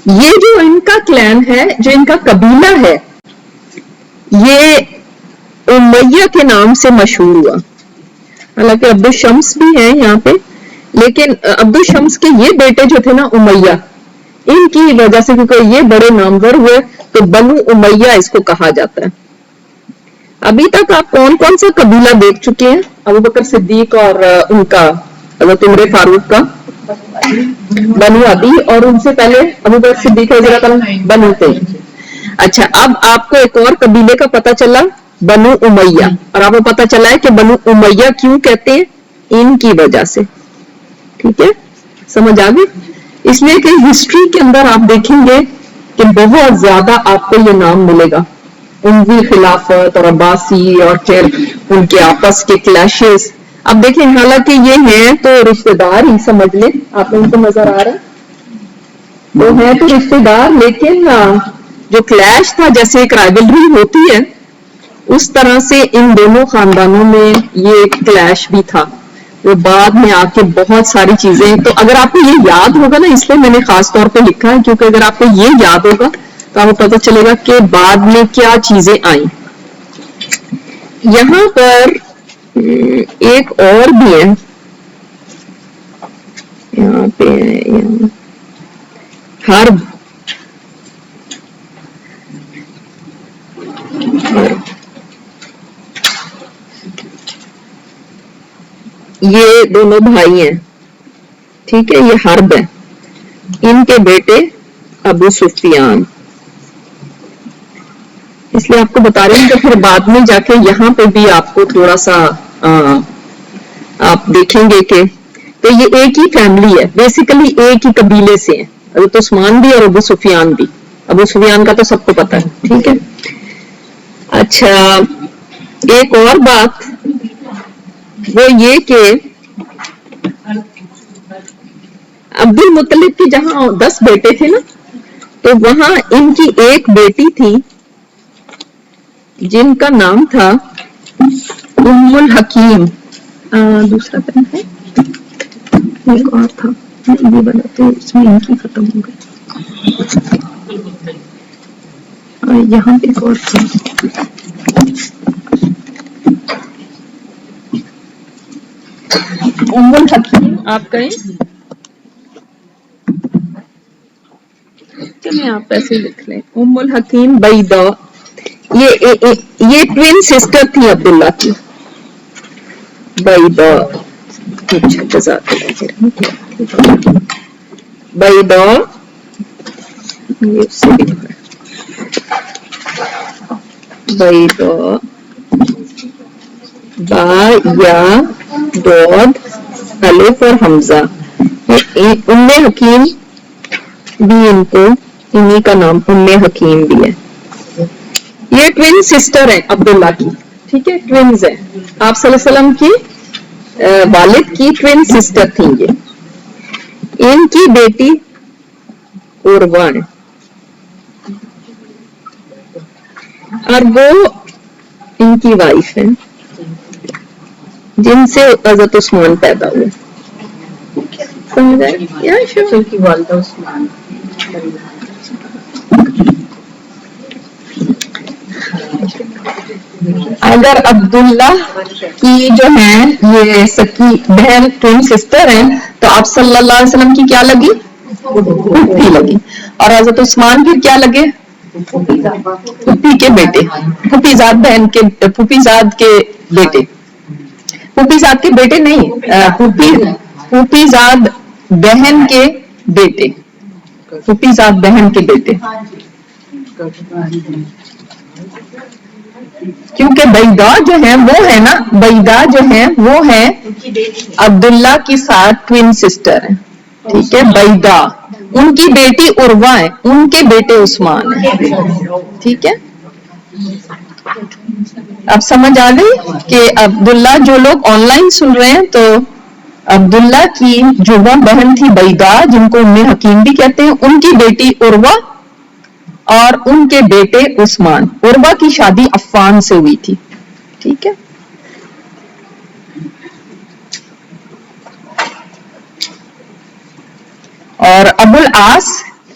یہ جو ان کا کلین ہے, جو ان کا قبیلہ ہے, یہ امیہ کے نام سے مشہور ہوا. حالانکہ عبد الشمس بھی ہیں یہاں پہ, لیکن عبد الشمس کے یہ بیٹے جو تھے نا امیہ, ان کی وجہ سے کیونکہ یہ بڑے نامور ہوئے تو بنو امیہ اس کو کہا جاتا ہے. ابھی تک آپ کون کون سے قبیلہ دیکھ چکے ہیں؟ ابو بکر صدیق اور ان کا حضرت عمر فاروق کا بنو ابی, اور ان سے پہلے ابو بکر صدیق رضی اللہ عنہ بنو تیم. اچھا, اب آپ کو ایک اور قبیلے کا پتہ چلا, بنو امیہ, اور آپ کو پتہ چلا ہے کہ بنو امیہ کیوں کہتے ہیں, ان کی وجہ سے. ٹھیک ہے, سمجھ آ گئی؟ اس لیے کہ ہسٹری کے اندر آپ دیکھیں گے کہ بہت زیادہ آپ کو یہ نام ملے گا, اموی خلافت اور عباسی اور پھر ان کے آپس کے کلیشز. اب دیکھیں, حالانکہ یہ ہیں تو رشتہ دار ہی سمجھ لیں, آپ ان کو نظر آ رہا ہے وہ ہیں تو رشتہ دار, لیکن جو کلیش تھا جیسے ایک رائولری ہوتی ہے اس طرح سے ان دونوں خاندانوں میں یہ کلیش بھی تھا, وہ بعد میں آ کے بہت ساری چیزیں. تو اگر آپ کو یہ یاد ہوگا نا, اس لیے میں نے خاص طور پہ لکھا ہے, کیونکہ اگر آپ کو یہ یاد ہوگا تو آپ کو پتہ چلے گا کہ بعد میں کیا چیزیں آئیں. یہاں پر ایک اور بھی ہے, یہاں پہ حرب, یہ دونوں بھائی ہیں, ٹھیک ہے, یہ حرب ہے, ان کے بیٹے ابو سفیان. اس لیے آپ کو بتا رہی ہوں کہ پھر بعد میں جا کے یہاں پہ بھی آپ کو تھوڑا سا آپ دیکھیں گے کہ تو یہ ایک ہی فیملی ہے, بیسیکلی ایک ہی قبیلے سے ہیں, حضرت عثمان بھی اور ابو سفیان بھی. ابو سفیان کا تو سب کو پتا ہے, ٹھیک ہے. اچھا, ایک اور بات وہ یہ کہ عبد المطلب کی جہاں 10 بیٹے تھے نا, تو وہاں ان کی ایک بیٹی تھی جن کا نام تھا ام الحکیم. دوسرا پن ہے, ایک اور تھا یہ بناتے اس میں ان کی ختم ہو گئی, یہاں پہ ایک اور تھا, ام الحکیم. آپ کہیں چلیں آپ ایسے لکھ لیں, ام الحکیم بیضا. یہ ٹوین سسٹر تھی عبداللہ کی, بیضا. اچھا, جزاک اللہ بیضا, یہ سے بیضا با یا ڈاٹ الف اور حمزہ. ام حکیم بھی ان کو انہی کا نام ام حکیم بھی ہے. یہ ٹوین سسٹر ہیں عبداللہ کی, ٹھیک ہے, ٹوینز ہیں. آپ صلی اللہ علیہ وسلم کی والد کی ٹوین سسٹر تھیں یہ. ان کی بیٹی عروہ ہے, اور وہ ان کی وائف ہیں جن سے حضرت عثمان پیدا ہوئے. سمجھ یا شو کی والدہ عثمان. اگر عبداللہ کی جو ہیں یہ سکی بہن ٹوین سسٹر ہیں تو آپ صلی اللہ علیہ وسلم کی کیا لگی, پھوپھی لگی, اور حضرت عثمان پھر کیا لگے, پھوپھی کے بیٹے, پھوپھی زاد بہن کے, پھوپھی زاد کے بیٹے, پھوپھی زاد کے بیٹے نہیں, پھوپھی زاد بہن کے بیٹے, پھوپھی زاد بہن کے بیٹے. کیونکہ بیضا جو ہے وہ ہے نا, بیضا جو ہے وہ ہے عبداللہ کی ساتھ ٹوین سسٹر ہیں, ٹھیک ہے. بیضا ان کی بیٹی عروہ ہے, ان کے بیٹے عثمان ہیں, ٹھیک ہے. اب سمجھ آ گئی کہ عبداللہ, جو لوگ آن لائن سن رہے ہیں تو عبداللہ کی جو بہن تھی بیضا جن کو ام حکیم بھی کہتے ہیں, ان کی بیٹی عروہ اور ان کے بیٹے عثمان. عروہ کی شادی عفان سے ہوئی تھی, ٹھیک ہے. اور ابو العاص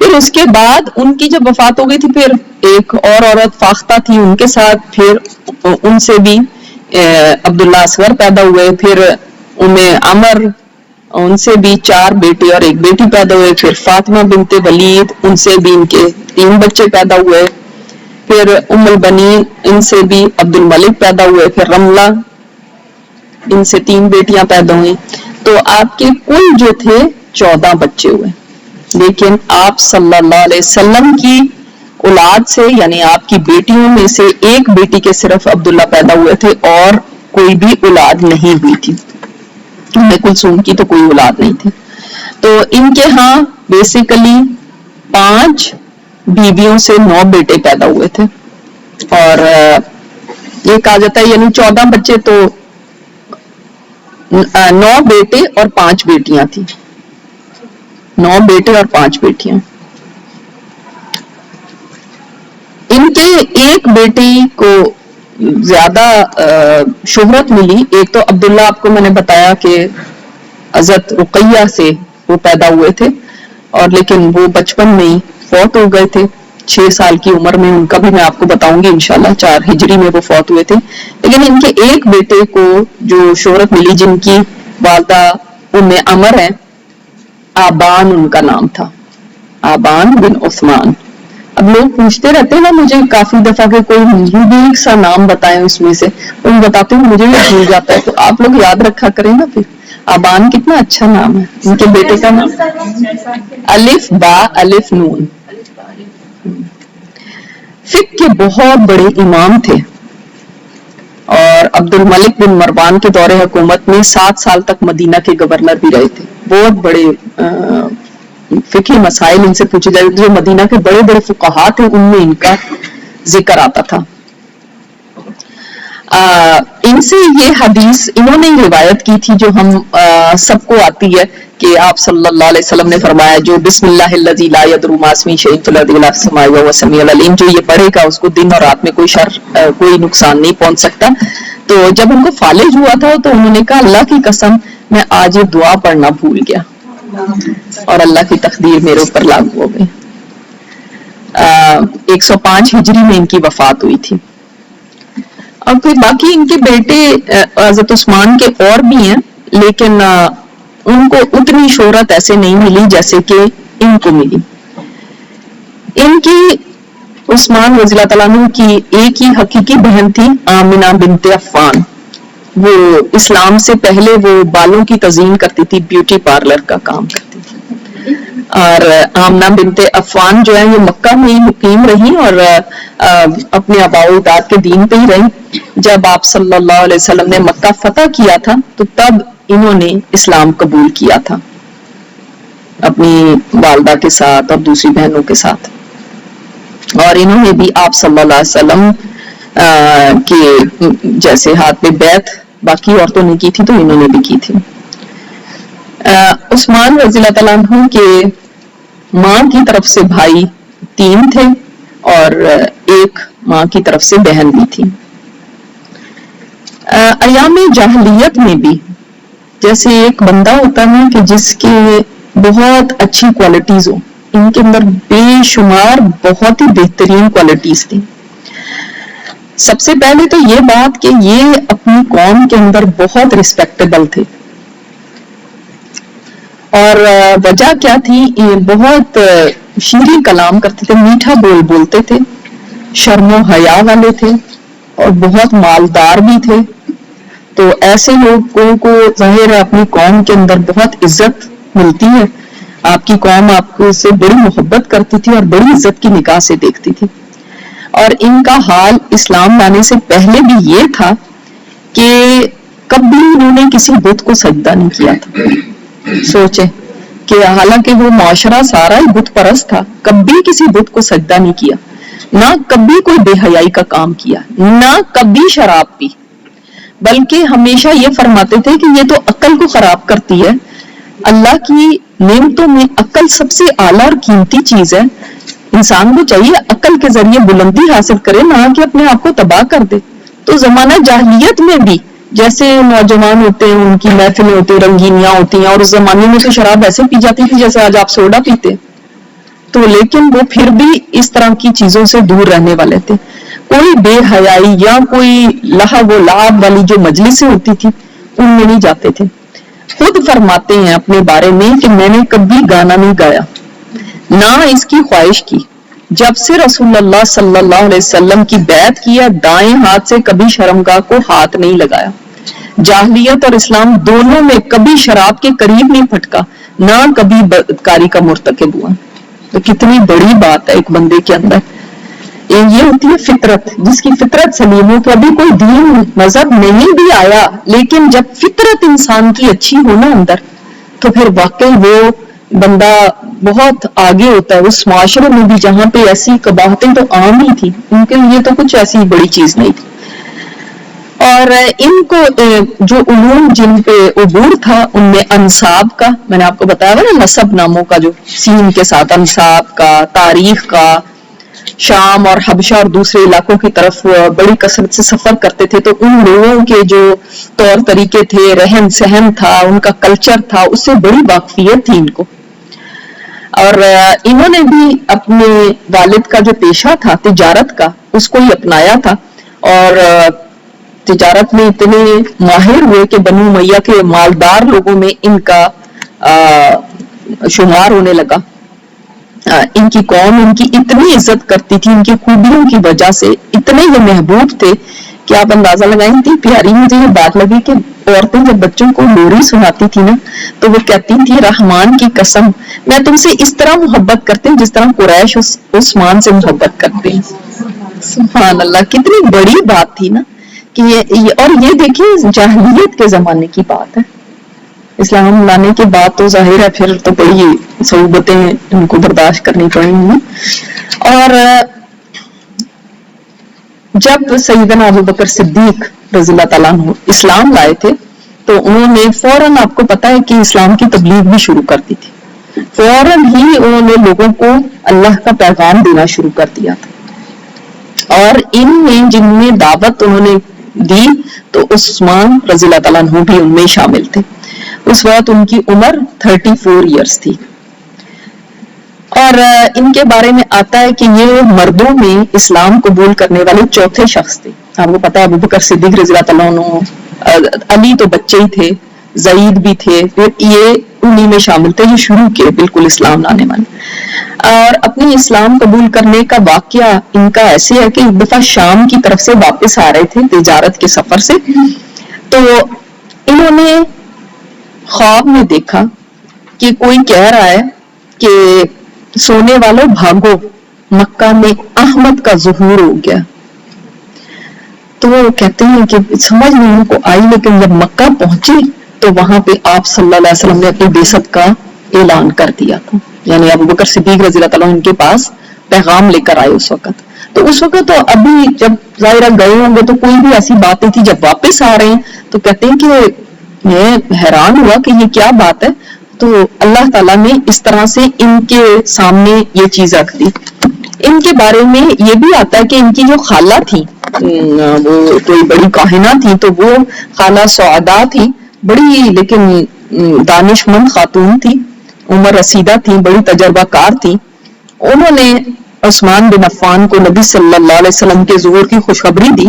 پھر اس کے بعد ان کی جب وفات ہو گئی تھی پھر ایک اور عورت فاختہ تھی ان کے ساتھ، پھر ان سے بھی عبداللہ اصغر پیدا ہوئے، پھر عمر ان سے بھی 4 بیٹے اور 1 بیٹی پیدا ہوئے، پھر فاطمہ بنت ولید ان سے بھی ان کے 3 بچے پیدا ہوئے، پھر البنین ان سے بھی عبد الملک پیدا ہوئے، پھر رملہ ان سے 3 بیٹیاں پیدا ہوئیں، تو آپ کے کل جو تھے 14 بچے ہوئے. لیکن آپ صلی اللہ علیہ وسلم کی اولاد سے یعنی آپ کی بیٹیوں میں سے ایک بیٹی کے صرف عبداللہ پیدا ہوئے تھے اور کوئی بھی اولاد نہیں ہوئی تھی. کلثوم کی تو کوئی اولاد نہیں تھی. تو ان کے ہاں بیسیکلی 5 بیویوں سے 9 بیٹے پیدا ہوئے تھے، اور یہ کہا جاتا ہے یعنی 14 بچے تو 9 بیٹے اور 5 بیٹیاں تھیں. 9 بیٹے اور 5 بیٹیاں. ان کے ایک بیٹی کو زیادہ شہرت ملی. ایک تو عبداللہ آپ کو میں نے بتایا کہ حضرت رقیہ سے وہ پیدا ہوئے تھے، اور لیکن وہ بچپن میں ہی فوت ہو گئے تھے 6 سال کی عمر میں. ان کا بھی میں آپ کو بتاؤں گی انشاءاللہ. 4 ہجری میں وہ فوت ہوئے تھے. لیکن ان کے ایک بیٹے کو جو شہرت ملی جن کی والدہ عمر ہے، آبان ان کا نام تھا، آبان بن عثمان. اب لوگ پوچھتے رہتے ہیں نا مجھے کافی دفعہ کہ کوئی یونیک سا نام بتائیں اس میں سے، ان بتاتے ہیں مجھے بھی بھول جاتا ہے. تو آپ لوگ یاد رکھا کریں نا. پھر آبان کتنا اچھا نام ہے. ان کے بیٹے کا نام الف با الف نون. فقہ کے بہت بڑے امام تھے، اور عبد الملک بن مروان کے دور حکومت میں 7 سال تک مدینہ کے گورنر بھی رہے تھے. بہت بڑے فقہی مسائل ان سے پوچھے جائے. جو مدینہ کے بڑے بڑے فقہاء تھے ان میں ان کا ذکر آتا تھا. ان سے یہ حدیث انہوں نے روایت کی تھی جو ہم سب کو آتی ہے کہ آپ صلی اللہ علیہ وسلم نے فرمایا جو بسم اللہ الذی لا یضر مع اسمہ شیء فی الارض ولا فی السماء وهو السمیع العلیم، جو یہ پڑھے گا اس کو دن اور رات میں کوئی شر کوئی نقصان نہیں پہنچ سکتا. تو جب ان کو فالج ہوا تھا تو انہوں نے کہا اللہ کی قسم میں آج یہ دعا پڑھنا بھول گیا، اور اللہ کی تقدیر میرے اوپر لاگو ہو گئی. 105 ہجری میں ان کی وفات ہوئی تھی. اور پھر باقی ان کے بیٹے حضرت عثمان کے اور بھی ہیں، لیکن ان کو اتنی شہرت ایسے نہیں ملی جیسے کہ ان کو ملی. ان کی عثمان رضی اللہ تعالیٰ عنہ کی ایک ہی حقیقی بہن تھی آمنہ بنت عفان. وہ اسلام سے پہلے وہ بالوں کی تزئین کرتی تھی، بیوٹی پارلر کا کام کرتی تھی. اور آمنہ بنت عفان جو ہے یہ مکہ میں ہی مقیم رہی اور اپنے آباء و اجداد کے دین پہ ہی رہی. جب آپ صلی اللہ علیہ وسلم نے مکہ فتح کیا تھا تو تب انہوں نے اسلام قبول کیا تھا اپنی والدہ کے ساتھ اور دوسری بہنوں کے ساتھ. اور انہوں نے بھی آپ صلی اللہ علیہ وسلم کے جیسے ہاتھ میں بیعت باقی عورتوں نے کی تھی تو انہوں نے بھی کی تھی. عثمان رضی اللہ تعالیٰ عنہ کے ماں کی طرف سے بھائی 3 تھے اور ایک ماں کی طرف سے بہن بھی تھی. ایام جاہلیت میں بھی جیسے ایک بندہ ہوتا ہے کہ جس کے بہت اچھی کوالٹیز ہو، ان کے اندر بے شمار بہت ہی بہترین کوالٹیز تھی. سب سے پہلے تو یہ بات کہ یہ اپنی قوم کے اندر بہت ریسپیکٹیبل تھے. اور وجہ کیا تھی؟ یہ بہت شیریں کلام کرتے تھے، میٹھا بول بولتے تھے، شرم و حیا والے تھے اور بہت مالدار بھی تھے. تو ایسے لوگوں کو ظاہر ہے اپنی قوم کے اندر بہت عزت ملتی ہے. آپ کی قوم آپ کو سے بڑی محبت کرتی تھی اور بڑی عزت کی نگاہ سے دیکھتی تھی. اور ان کا حال اسلام لانے سے پہلے بھی یہ تھا کہ کبھی انہوں نے کسی بت کو سجدہ نہیں کیا تھا. سوچیں کہ حالانکہ وہ معاشرہ سارا ہی بت پرست تھا، کبھی کسی بت کو سجدہ نہیں کیا، نہ کبھی کوئی بے حیائی کا کام کیا، نہ کبھی شراب پی، بلکہ ہمیشہ یہ فرماتے تھے کہ یہ تو عقل کو خراب کرتی ہے. اللہ کی نعمتوں میں عقل سب سے اعلیٰ اور قیمتی چیز ہے. انسان کو چاہیے عقل کے ذریعے بلندی حاصل کرے، نہ کہ اپنے آپ کو تباہ کر دے. تو زمانہ جاہلیت میں بھی جیسے نوجوان ہوتے ہیں ان کی محفلیں ہوتی ہیں، رنگینیاں ہوتی ہیں، اور اس زمانے میں تو شراب ایسے پی جاتی تھی جیسے آج آپ سوڈا پیتے. تو لیکن وہ پھر بھی اس طرح کی چیزوں سے دور رہنے والے تھے. کوئی بے حیائی یا کوئی لہو و لعب والی جو مجلسیں ہوتی تھی ان میں نہیں جاتے تھے. خود فرماتے ہیں اپنے بارے میں کہ میں نے کبھی گانا نہیں گایا نہ اس کی خواہش کی. جب سے رسول اللہ صلی اللہ علیہ وسلم کی بیعت کیا دائیں ہاتھ سے کبھی شرمگاہ کو ہاتھ نہیں لگایا. جاہلیت اور اسلام دونوں میں کبھی شراب کے قریب نہیں پھٹکا نہ کبھی بدکاری کا مرتکب ہوا. تو کتنی بڑی بات ہے ایک بندے کے اندر. یہ ہوتی ہے فطرت. جس کی فطرت سلیم ہو تو ابھی کوئی دین مذہب نہیں بھی آیا لیکن جب فطرت انسان کی اچھی ہو نا اندر تو پھر واقعی وہ بندہ بہت آگے ہوتا ہے. اس معاشرے میں بھی جہاں پہ ایسی قباحتیں تو عام ہی تھی ان کے لیے تو کچھ ایسی بڑی چیز نہیں تھی. اور ان کو جو علوم جن پہ عبور تھا ان میں انصاب کا میں نے آپ کو بتایا نا نسب ناموں کا جو سین کے ساتھ انصاب کا تاریخ کا شام اور حبشہ اور دوسرے علاقوں کی طرف بڑی کثرت سے سفر کرتے تھے تو ان لوگوں کے جو طور طریقے تھے رہن سہن تھا ان کا کلچر تھا اس سے بڑی واقفیت تھی ان کو. اور انہوں نے بھی اپنے والد کا جو پیشہ تھا تجارت کا اس کو ہی اپنایا تھا اور تجارت میں اتنے ماہر ہوئے کہ بنو امیہ کے مالدار لوگوں میں ان کا شمار ہونے لگا. ان کی قوم ان کی اتنی عزت کرتی تھی ان کی خوبیوں کی وجہ سے اتنے یہ محبوب تھے کہ آپ اندازہ لگائیں. تھی پیاری مجھے یہ بات لگی کہ عورتیں جب بچوں کو لوری سناتی تھی نا تو وہ کہتی تھی رحمان کی قسم میں تم سے اس طرح محبت کرتی ہوں جس طرح قریش عثمان سے محبت کرتے ہیں. سبحان اللہ کتنی بڑی بات تھی نا کہ اور یہ دیکھیں جاہلیت کے زمانے کی بات ہے. اسلام لانے کے بعد تو ظاہر ہے پھر تو بڑی صعوبتیں ان کو برداشت کرنی پڑیں گی. اور جب سیدنا ابو بکر صدیق رضی اللہ تعالیٰ عنہ اسلام لائے تھے تو انہوں نے فوراً آپ کو پتا ہے کہ اسلام کی تبلیغ بھی شروع کر دی تھی. فوراً ہی انہوں نے لوگوں کو اللہ کا پیغام دینا شروع کر دیا تھا. اور ان میں جن میں دعوت انہوں نے دی تو عثمان رضی اللہ تعالیٰ عنہ بھی ان میں شامل تھے. اس وقت ان کی عمر 34 ایئرس تھی. اور ان کے بارے میں آتا ہے کہ یہ مردوں میں اسلام قبول کرنے والے چوتھے شخص تھے. آپ کو پتا ہے ابو بکر صدیق رضی اللہ تعالیٰ عنہ علی تو بچے ہی تھے زید بھی تھے پھر یہ انہی میں شامل تھے جو شروع کے بالکل اسلام لانے والے. اور اپنی اسلام قبول کرنے کا واقعہ ان کا ایسے ہے کہ ایک دفعہ شام کی طرف سے واپس آ رہے تھے تجارت کے سفر سے تو انہوں نے خواب میں دیکھا کہ کوئی کہہ رہا ہے کہ سونے والوں بھاگو مکہ میں احمد کا ظہور ہو گیا. تو وہ کہتے ہیں کہ سمجھ نہیں ان کو آئی لیکن جب مکہ پہنچی تو وہاں پہ آپ صلی اللہ علیہ وسلم نے اپنی بیست کا اعلان کر دیا تھا. یعنی ابو بکر صدیق رضی اللہ تعالیٰ ان کے پاس پیغام لے کر آئے اس وقت. تو اس وقت تو ابھی جب ظاہرہ گئے ہوں گے تو کوئی بھی ایسی بات نہیں تھی. جب واپس آ رہے ہیں تو کہتے ہیں کہ میں حیران ہوا کہ یہ کیا بات ہے. تو اللہ تعالیٰ نے اس طرح سے ان کے سامنے یہ چیز رکھ دی. ان کے بارے میں یہ بھی آتا ہے کہ ان کی جو خالہ تھی وہ کوئی بڑی کاہنہ تھی تو وہ خالہ سعدا تھی بڑی لیکن دانش مند خاتون تھی عمر رسیدہ تھی بڑی تجربہ کار تھی. انہوں نے عثمان بن عفان کو نبی صلی اللہ علیہ وسلم کے ظہور کی خوشخبری دی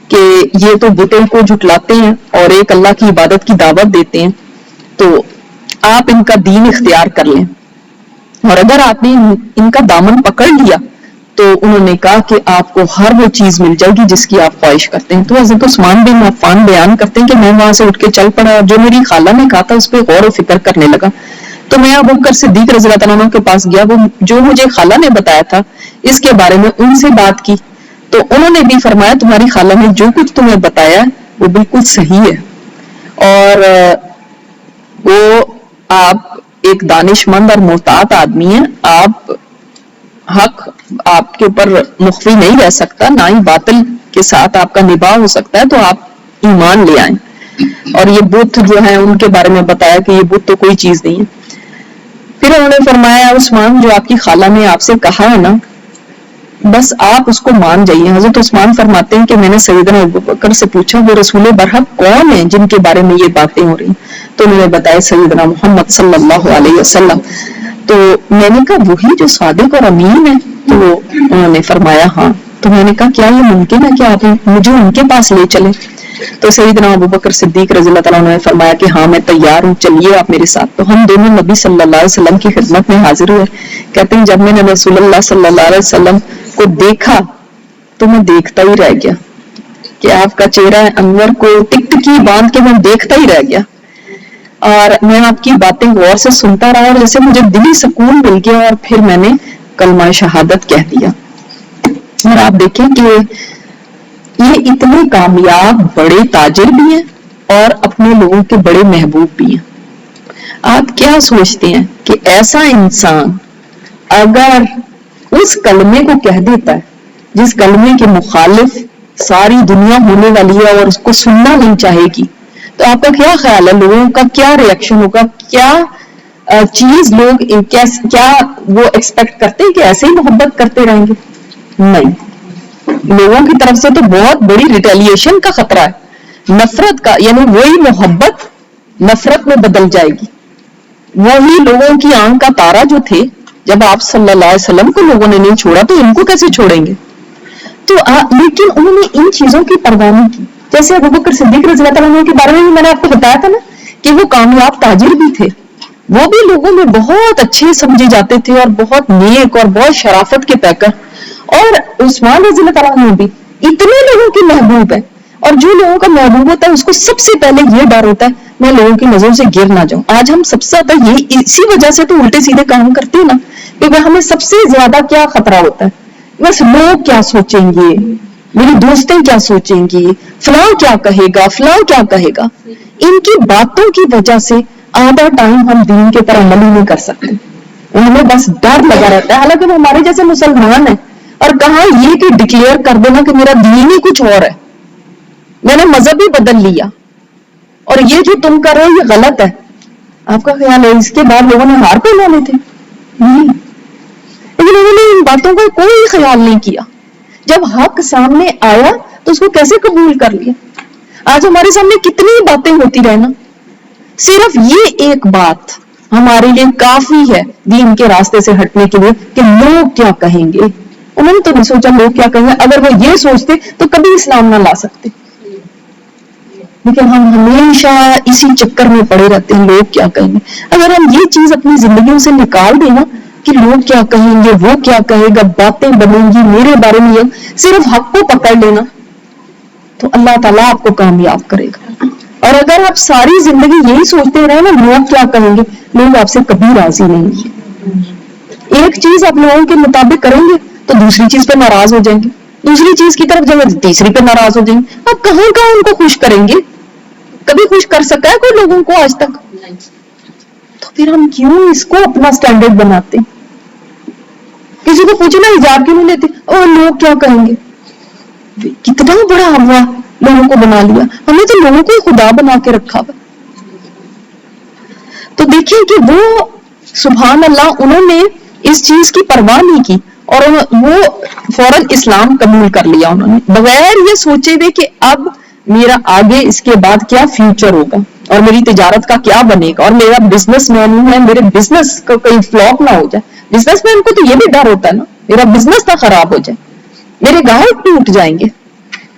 کہ یہ تو بتوں کو جھٹلاتے ہیں اور ایک اللہ کی عبادت کی دعوت دیتے ہیں تو آپ ان کا دین اختیار کر لیں اور اگر آپ نے ان کا دامن پکڑ لیا تو انہوں نے کہا کہ آپ کو ہر وہ چیز مل جائے گی جس کی آپ خواہش کرتے ہیں. تو حضرت عثمان بن عفان بیان کرتے ہیں کہ میں وہاں سے اٹھ کے چل پڑا اور جو میری خالہ نے کہا تھا اس پہ غور و فکر کرنے لگا. تو میں ابو بکر صدیق رضی اللہ تعالیٰ عنہ کے پاس گیا وہ جو مجھے خالہ نے بتایا تھا اس کے بارے میں ان سے بات کی تو انہوں نے بھی فرمایا تمہاری خالہ نے جو کچھ تمہیں بتایا وہ بالکل صحیح ہے اور وہ آپ ایک دانش مند اور محتاط آدمی ہیں. آپ حق آپ کے اوپر مخفی نہیں رہ سکتا نہ ہی باطل کے ساتھ آپ کا نباہ ہو سکتا ہے تو آپ ایمان لے آئیں. اور یہ بت جو ہیں ان کے بارے میں بتایا کہ یہ بت تو کوئی چیز نہیں ہے. پھر انہوں نے فرمایا عثمان جو آپ کی خالہ نے آپ سے کہا ہے نا بس آپ اس کو مان جائیے. حضرت عثمان فرماتے ہیں کہ میں نے سیدنا ابو بکر سے پوچھا وہ رسول برحق کون ہیں جن کے بارے میں یہ باتیں ہو رہی ہیں تو انہوں نے بتایا سیدنا محمد صلی اللہ علیہ وسلم. تو میں نے کہا وہی جو صادق اور امین ہے؟ تو انہوں نے فرمایا ہاں. تو میں نے کہا کیا یہ ممکن ہے کہ آپ مجھے ان کے پاس لے چلیں؟ تو سیدنا ابوبکر صدیق رضی اللہ تعالیٰ عنہ نے فرمایا کہ ہاں میں تیار ہوں، چلیے آپ میرے ساتھ. تو ہم دونوں نبی صلی اللہ علیہ وسلم کی خدمت میں حاضر ہوئے. کہتے ہیں جب میں نے رسول اللہ صلی اللہ علیہ وسلم کو دیکھا تو میں دیکھتا ہی رہ گیا کہ آپ کا چہرہ انور کو ٹکٹکی باندھ کے میں دیکھتا ہی رہ گیا، اور میں آپ کی باتیں غور سے سنتا رہا، اور جیسے مجھے دلی سکون مل گیا، اور پھر میں نے کلمہ شہادت کہہ دیا. اور آپ دیکھیں کہ یہ اتنے کامیاب بڑے تاجر بھی ہیں اور اپنے لوگوں کے بڑے محبوب بھی ہیں. آپ کیا سوچتے ہیں کہ ایسا انسان اگر اس کلمے کو کہہ دیتا ہے جس کلمے کے مخالف ساری دنیا ہونے والی ہے اور اس کو سننا نہیں چاہے گی، تو آپ کا کیا خیال ہے لوگوں کا کیا ریئیکشن ہوگا؟ کیا چیز لوگ کیا وہ ایکسپیکٹ کرتے ہیں کہ ایسے ہی محبت کرتے رہیں گے؟ نہیں، لوگوں کی طرف سے تو بہت بڑی ریٹیلیشن کا خطرہ ہے، نفرت کا. یعنی وہی محبت نفرت میں بدل جائے گی. وہی لوگوں کی آنکھ کا تارا جو تھے، جب آپ صلی اللہ علیہ وسلم کو لوگوں نے نہیں چھوڑا تو ان کو کیسے چھوڑیں گے؟ تو لیکن انہوں نے ان چیزوں کی پرواہ نہیں کی. جیسے ابوبکر صدیق رضی اللہ عنہ کے بارے میں بھی میں نے آپ کو بتایا تھا نا کہ وہ کامیاب تاجر بھی تھے، وہ بھی لوگوں میں بہت اچھے سمجھے جاتے تھے اور بہت نیک اور بہت شرافت کے پیکر. اور عثمان رضی اللہ عنہ بھی اتنے لوگوں کے محبوب ہے، اور جو لوگوں کا محبوب ہوتا ہے اس کو سب سے پہلے یہ ڈر ہوتا ہے میں لوگوں کی نظروں سے گر نہ جاؤں. آج ہم سب سے زیادہ یہ اسی وجہ سے تو الٹے سیدھے کام کرتے ہیں نا، کیونکہ ہمیں سب سے زیادہ کیا خطرہ ہوتا ہے؟ بس لوگ کیا سوچیں گے، میری دوستیں کیا سوچیں گی، فلاں کیا کہے گا، فلاں کیا کہے گا. ان کی باتوں کی وجہ سے آدھا ٹائم ہم دین کے پر عمل ہی نہیں کر سکتے. ہمیں بس ڈر لگا رہتا ہے، حالانکہ وہ ہمارے جیسے مسلمان ہیں. اور کہاں یہ کہ ڈکلیئر کر دینا کہ میرا دین ہی کچھ اور ہے، میں نے مذہب ہی بدل لیا اور یہ جو تم کر رہے ہو یہ غلط ہے. آپ کا خیال ہے اس کے بعد لوگوں نے ہار پہ لانے تھے؟ نہیں، لیکن انہوں نے ان باتوں کا کوئی خیال نہیں کیا. جب حق سامنے آیا تو اس کو کیسے قبول کر لیا؟ آج ہمارے سامنے کتنی باتیں ہوتی رہے نا، صرف یہ ایک بات ہمارے لیے کافی ہے دین کے راستے سے ہٹنے کے لیے کہ لوگ کیا کہیں گے. انہوں نے تو نہیں سوچا لوگ کیا کہیں گے. اگر وہ یہ سوچتے تو کبھی اسلام نہ لا سکتے. لیکن ہم ہمیشہ اسی چکر میں پڑے رہتے ہیں لوگ کیا کہیں گے. اگر ہم یہ چیز اپنی زندگیوں سے نکال دیں نا کہ لوگ کیا کہیں گے، وہ کیا کہے گا، باتیں بنیں گی میرے بارے میں، صرف حق کو پکڑ لینا، تو اللہ تعالیٰ آپ کو کامیاب کرے گا. اور اگر آپ ساری زندگی یہی سوچتے رہے نا لوگ کیا کہیں گے، لوگ آپ سے کبھی راضی نہیں ہیں. ایک چیز آپ لوگوں کے مطابق کریں گے تو دوسری چیز پہ ناراض ہو جائیں گے، دوسری چیز کی طرف جائیں گے تیسری پہ ناراض ہو جائیں گے. آپ کہاں ان کو خوش کریں گے؟ کبھی خوش کر سکا ہے کوئی لوگوں کو آج تک؟ تو پھر ہم کیوں اس کو اپنا سٹینڈرڈ بناتے؟ کسی کو پوچھنا حجاب کیوں نہیں لیتے؟ اور لوگ کیا کہیں گے. کتنا بڑا ہوا لوگوں کو بنا لیا، ہم نے تو لوگوں کو خدا بنا کے رکھا ہوا. تو دیکھیں کہ وہ سبحان اللہ انہوں نے اس چیز کی پرواہ نہیں کی اور وہ فوراً اسلام قبول کر لیا انہوں نے، بغیر یہ سوچے ہوئے کہ اب میرا آگے اس کے بعد کیا فیوچر ہوگا اور میری تجارت کا کیا بنے گا، اور میرا بزنس مین ہے میرے بزنس کو کہیں فلاپ نہ ہو جائے. بزنس مین کو تو یہ بھی ڈر ہوتا ہے نا میرا بزنس نہ خراب ہو جائے، میرے گاہک ٹوٹ جائیں گے.